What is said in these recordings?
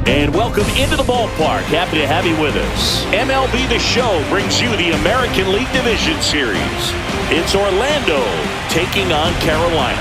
And welcome into the ballpark. Happy to have you with us. MLB The Show brings you the American League Division Series. It's Orlando taking on Carolina.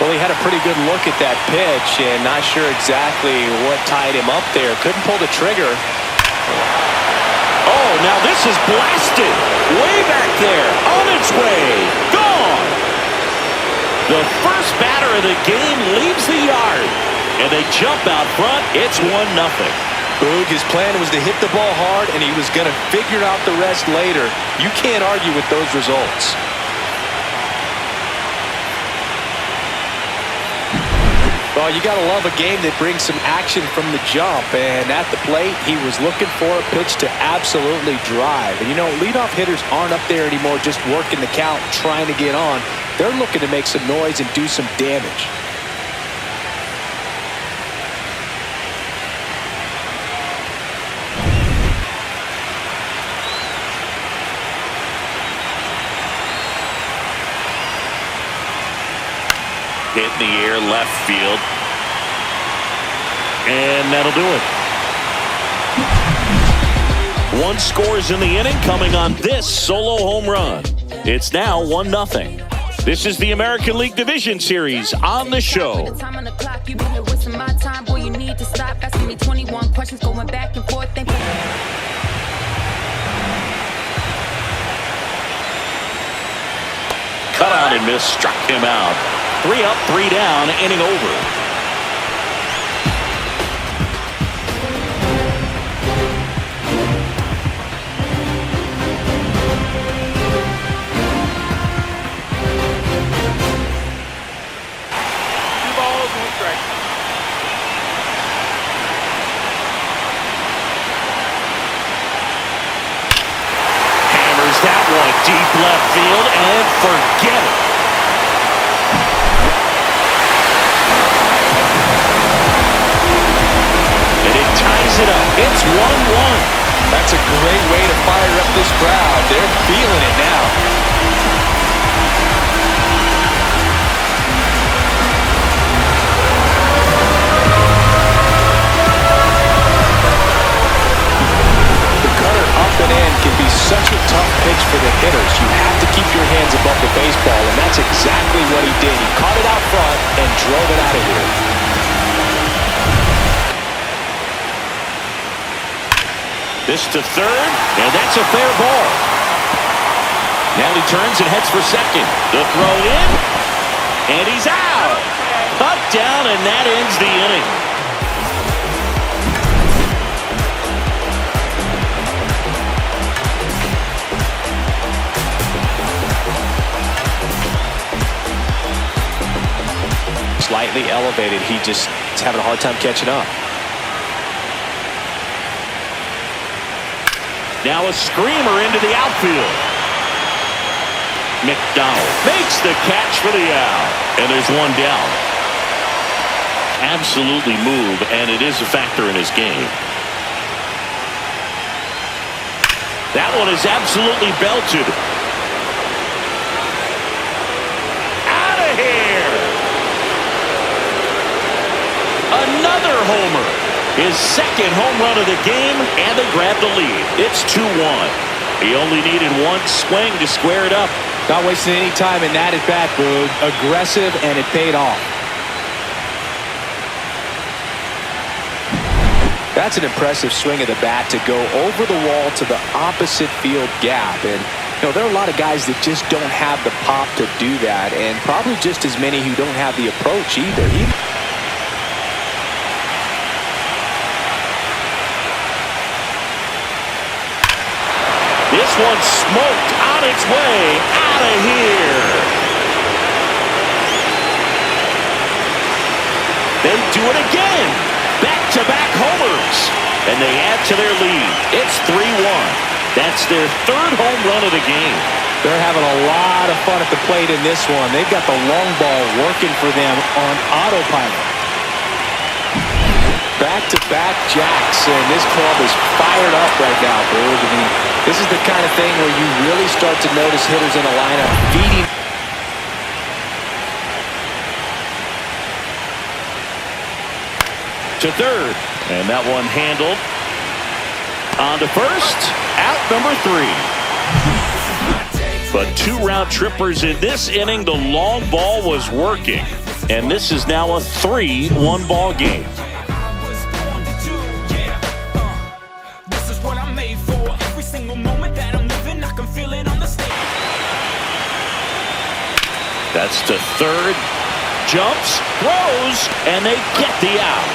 Well, he had a pretty good look at that pitch and not sure exactly what tied him up there. Couldn't pull the trigger. Oh, now this is blasted. Way back there. On its way. Gone. The first batter of the game leaves the yard. And they jump out front. It's 1-0. Boog, his plan was to hit the ball hard, and he was going to figure out the rest later. You can't argue with those results. Well, you got to love a game that brings some action from the jump. And at the plate, he was looking for a pitch to absolutely drive. And, you know, leadoff hitters aren't up there anymore just working the count, trying to get on. They're looking to make some noise and do some damage. Hit in the air, left field. And that'll do it. One scores in the inning coming on this solo home run. It's now 1-0. This is the American League Division Series on the show. Cut out and missed, struck him out. 3 up, 3 down, inning over. Hammers that one deep left field and forget it. It up. It's 1-1. That's a great way to fire up this crowd. They're feeling it now. The cutter up and in can be such a tough pitch for the hitters. You have to keep your hands above the baseball, and that's exactly what he did. He caught it out front and drove it out of here. This to third, and that's a fair ball. Now he turns and heads for second. The throw in, and he's out. Up, down, and that ends the inning. Slightly elevated. He just is having a hard time catching up. Now a screamer into the outfield. McDonald makes the catch for the out. And there's one down. Absolutely move, and it is a factor in his game. That one is absolutely belted. Out of here. Another homer. His second home run of the game, and they grab the lead. It's 2-1. He only needed one swing to square it up. Not wasting any time in that at bat, Boog. Aggressive, and it paid off. That's an impressive swing of the bat to go over the wall to the opposite field gap. And, you know, there are a lot of guys that just don't have the pop to do that, and probably just as many who don't have the approach either. This one smoked on its way out of here. They do it again. Back-to-back homers. And they add to their lead. It's 3-1. That's their third home run of the game. They're having a lot of fun at the plate in this one. They've got the long ball working for them on autopilot. Back-to-back jacks, and this club is fired up right now, Boog. I mean, this is the kind of thing where you really start to notice hitters in a lineup feeding. to third. And that one handled. On to first. Out number 3. But 2 round trippers in this inning. The long ball was working. And this is now a 3-1 ball game. That's to third. Jumps, throws, and they get the out.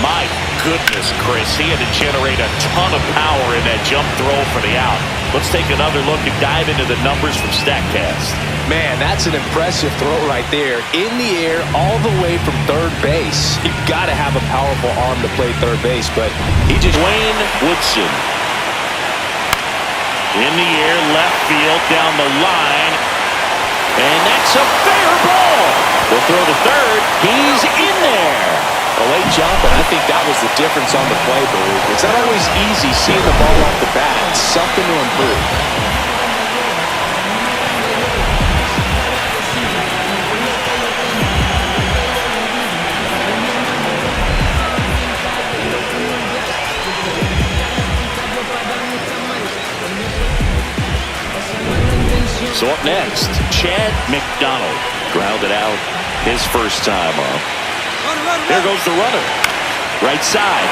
My goodness, Chris, he had to generate a ton of power in that jump throw for the out. Let's take another look and dive into the numbers from StatCast. Man, that's an impressive throw right there. In the air, all the way from third base. You've got to have a powerful arm to play third base, but he just... Wayne Woodson. In the air, left field, down the line. And that's a fair ball. The throw to third. He's in there. A late jump, and I think that was the difference on the play, Baruch. It's not always easy seeing the ball off the bat. It's something to improve. So up next, Chad McDonald. Grounded out his first time up. There goes the runner. Right side.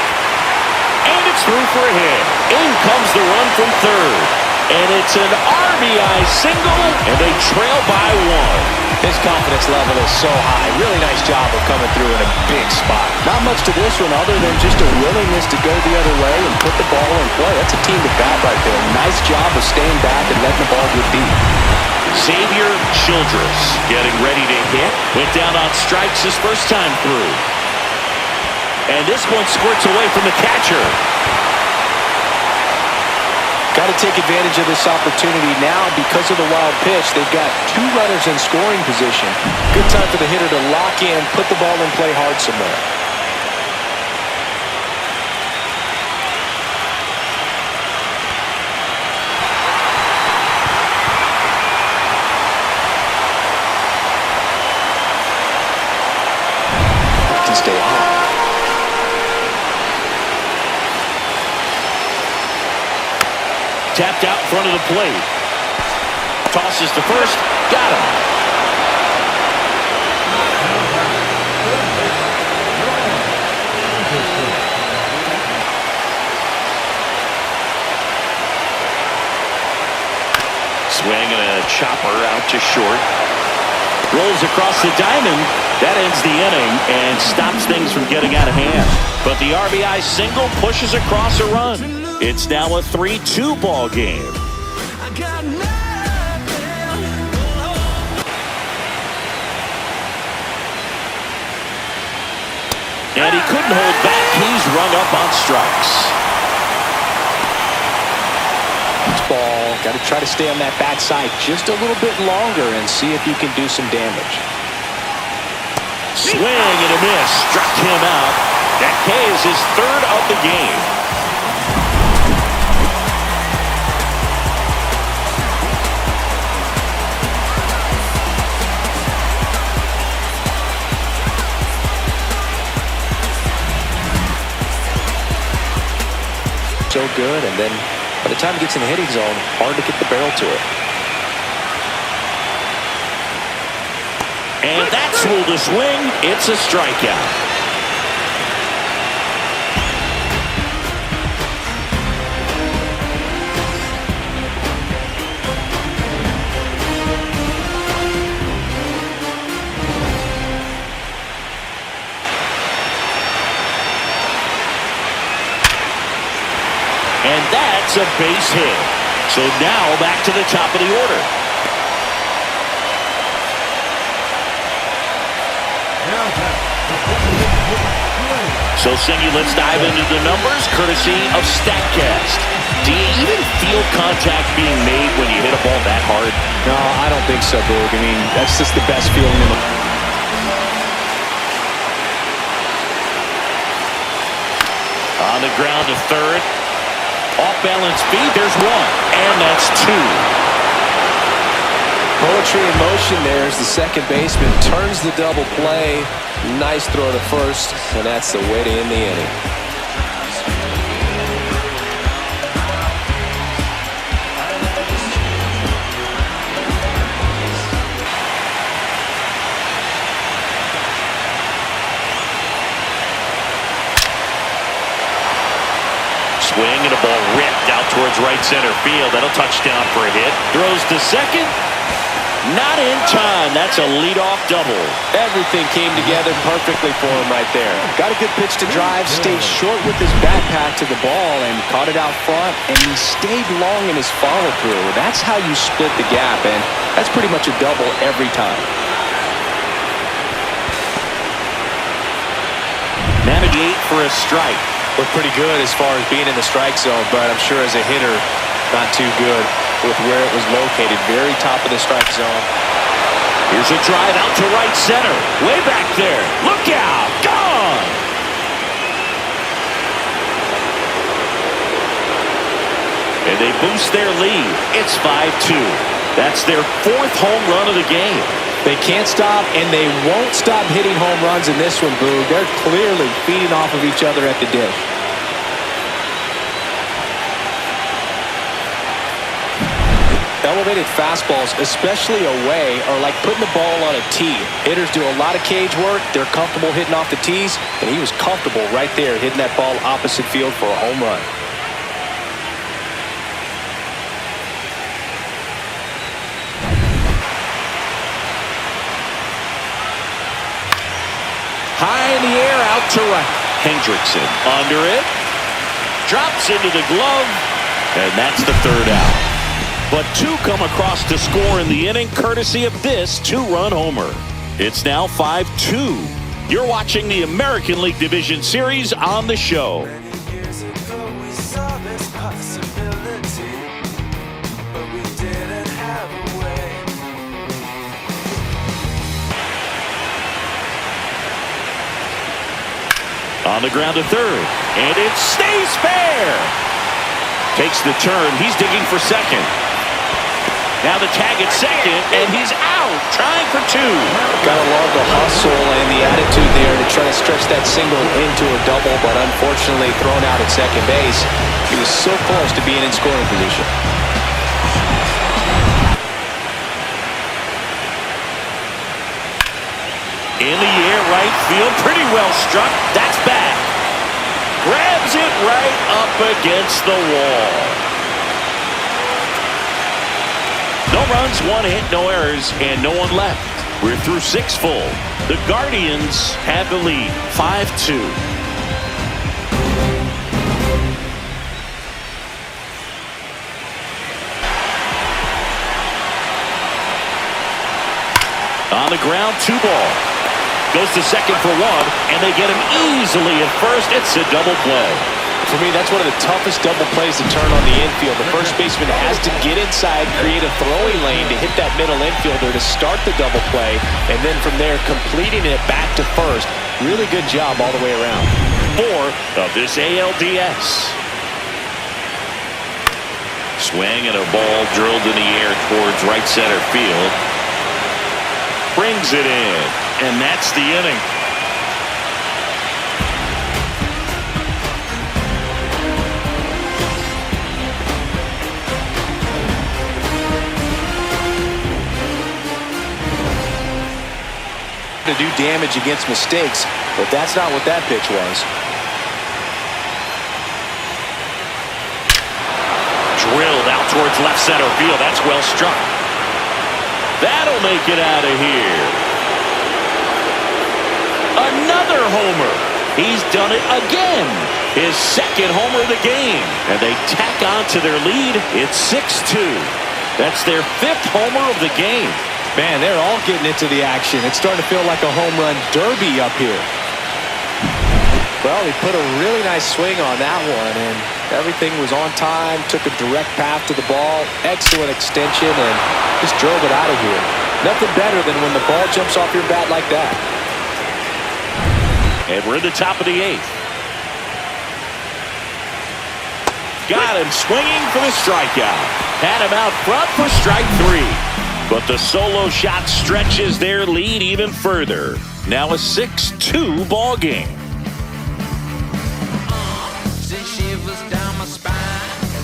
And it's through for a hit. In comes the run from third. And it's an RBI single, and they trail by 1. His confidence level is so high. Really nice job of coming through in a big spot. Not much to this one other than just a willingness to go the other way and put the ball in play. That's a team to bat right there. Nice job of staying back and letting the ball get deep. Xavier Childress getting ready to hit. Went down on strikes his first time through. And this one squirts away from the catcher. Got to take advantage of this opportunity now because of the wild pitch. They've got 2 runners in scoring position. Good time for the hitter to lock in, put the ball in play hard somewhere. Can stay high. Tapped out in front of the plate. Tosses to first. Got him. Swing and a chopper out to short. Rolls across the diamond. That ends the inning and stops things from getting out of hand. But the RBI single pushes across a run. It's now a 3-2 ball game. And he couldn't hold back. He's rung up on strikes. Ball. Got to try to stay on that backside just a little bit longer and see if you can do some damage. Swing and a miss. Struck him out. That K is his 3rd of the game. So good, and then by the time it gets in the hitting zone, hard to get the barrel to it. And that's ruled a swing. It's a strikeout. And that's a base hit. So now back to the top of the order. So, Singy, let's dive into the numbers, courtesy of StatCast. Do you even feel contact being made when you hit a ball that hard? No, I don't think so, Boog. I mean, that's just the best feeling in the... On the ground to third. Off balance feed, there's 1. And that's 2. Boy, poetry in motion there as the second baseman turns the double play. Nice throw to first, and that's the way to end the inning. Swing and a ball ripped out towards right center field. That'll touch down for a hit. Throws to second. Not in time. That's a leadoff double. Everything came together perfectly for him right there. Got a good pitch to drive, stayed short with his bat path to the ball, and caught it out front, and he stayed long in his follow-through. That's how you split the gap, and that's pretty much a double every time. Navigate for a strike. Looked pretty good as far as being in the strike zone, but I'm sure as a hitter, not too good with where it was located. Very top of the strike zone. Here's a drive out to right center. Way back there. Look out. Gone. And they boost their lead. It's 5-2. That's their fourth home run of the game. They can't stop, and they won't stop hitting home runs in this one, Boog. They're clearly feeding off of each other at the dish. Elevated fastballs, especially away, are like putting the ball on a tee. Hitters do a lot of cage work. They're comfortable hitting off the tees, and he was comfortable right there hitting that ball opposite field for a home run. High in the air, out to right. Hendrickson under it. Drops into the glove. And that's the third out. But two come across to score in the inning, courtesy of this two-run homer. It's now 5-2. You're watching the American League Division Series on the show. On the ground to third, and it stays fair. Takes the turn. He's digging for second. Now the tag at second, and he's out, trying for two. Gotta love the hustle and the attitude there to try to stretch that single into a double, but unfortunately thrown out at second base. He was so close to being in scoring position. In the air, right field, pretty well struck. That's back. Grabs it right up against the wall. No runs, one hit, no errors, and no one left. We're through 6 full. The Guardians have the lead, 5-2. On the ground, 2 ball. Goes to second for 1, and they get him easily at first. It's a double play. For me, that's one of the toughest double plays to turn on the infield. The first baseman has to get inside, create a throwing lane to hit that middle infielder to start the double play, and then from there, completing it back to first. Really good job all the way around. 4 of this ALDS. Swing and a ball drilled in the air towards right center field. Brings it in, and that's the inning. To do damage against mistakes, but that's not what that pitch was. Drilled out towards left center field. That's well struck. That'll make it out of here. Another homer. He's done it again. His second homer of the game. And they tack on to their lead. It's 6-2. That's their 5th homer of the game. Man, they're all getting into the action. It's starting to feel like a home run derby up here. Well, he put a really nice swing on that one, and everything was on time, took a direct path to the ball, excellent extension, and just drove it out of here. Nothing better than when the ball jumps off your bat like that. And we're in the top of the 8th. Got him swinging for the strikeout. Had him out front for strike 3. But the solo shot stretches their lead even further. Now a 6-2 ball game. Send shivers down my spine,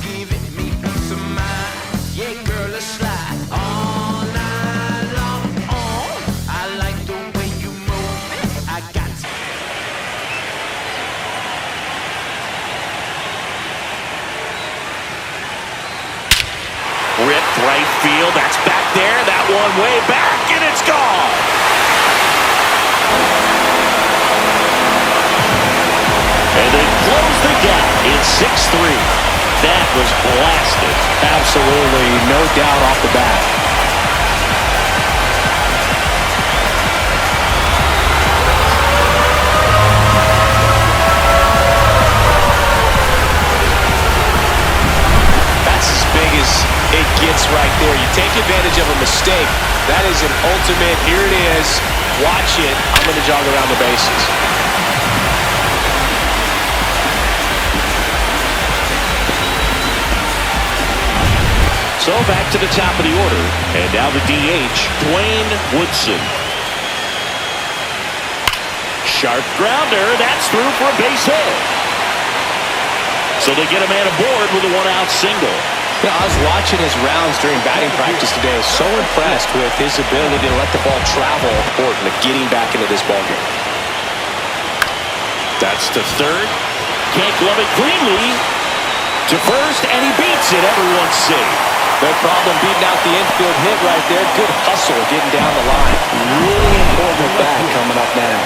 giving me peace of mind. Yeah, girl, let's slide all night long. Oh, I like the way you move it. I got to. Ripped right field. That's back there. That one way back, and it's gone. And they close the gap. It's 6-3. That was blasted. Absolutely, no doubt off the bat. That's as big as it gets right there. You take advantage of a mistake. That is an ultimate, here it is. Watch it. I'm going to jog around the bases. So back to the top of the order. And now the DH, Dwayne Woodson. Sharp grounder. That's through for a base hit. So they get a man aboard with a one-out single. Yeah, I was watching his rounds during batting practice today. So impressed with his ability to let the ball travel. Important to getting back into this ballgame. That's to third. Can't glove it cleanly. To first, and he beats it. Everyone's safe. No problem beating out the infield hit right there. Good hustle getting down the line. Really important with that coming up now.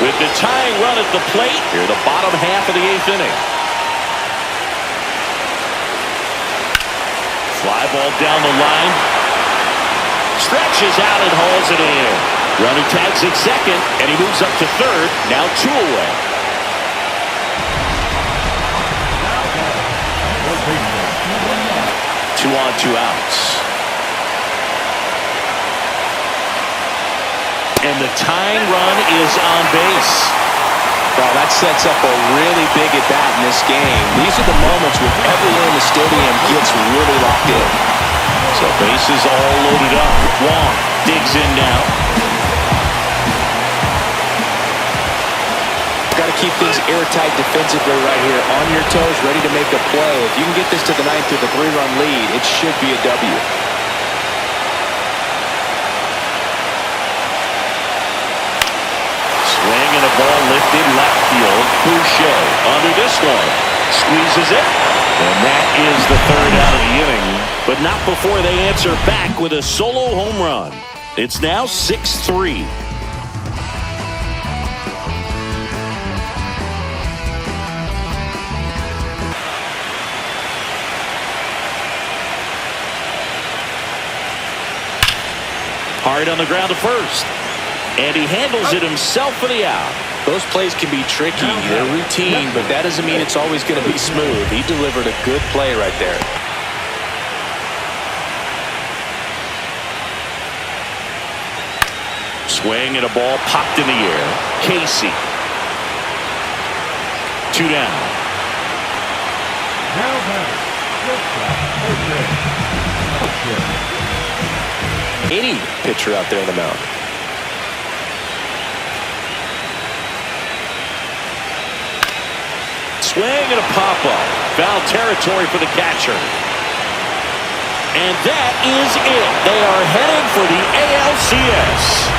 With the tying run at the plate, here the bottom half of the 8th inning. Fly ball down the line. Stretches out and hauls it in. Runner tags at second, and he moves up to third. Now 2 away. Two on, 2 outs. And the tying run is on base. Well, that sets up a really big at-bat in this game. These are the moments where everyone in the stadium gets really locked in. So bases all loaded up. Wong digs in now. Got to keep things airtight defensively right here. On your toes, ready to make a play. If you can get this to the 9th with a 3-run lead, it should be a W. Swing and a ball lifted left field. Boucher under this one. Squeezes it. And that is the 3rd out of the inning. But not before they answer back with a solo home run. It's now 6-3. Hard on the ground to first. And he handles it himself for the out. Those plays can be tricky. They're routine, but that doesn't mean it's always going to be smooth. He delivered a good play right there. Swing and a ball popped in the air. Casey. 2 down. Any pitcher out there in the mound. Swing and a pop-up. Foul territory for the catcher. And that is it. They are heading for the ALCS.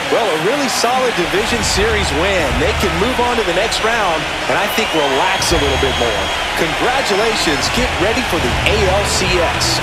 Well, a really solid division series win. They can move on to the next round and I think relax a little bit more. Congratulations. Get ready for the ALCS.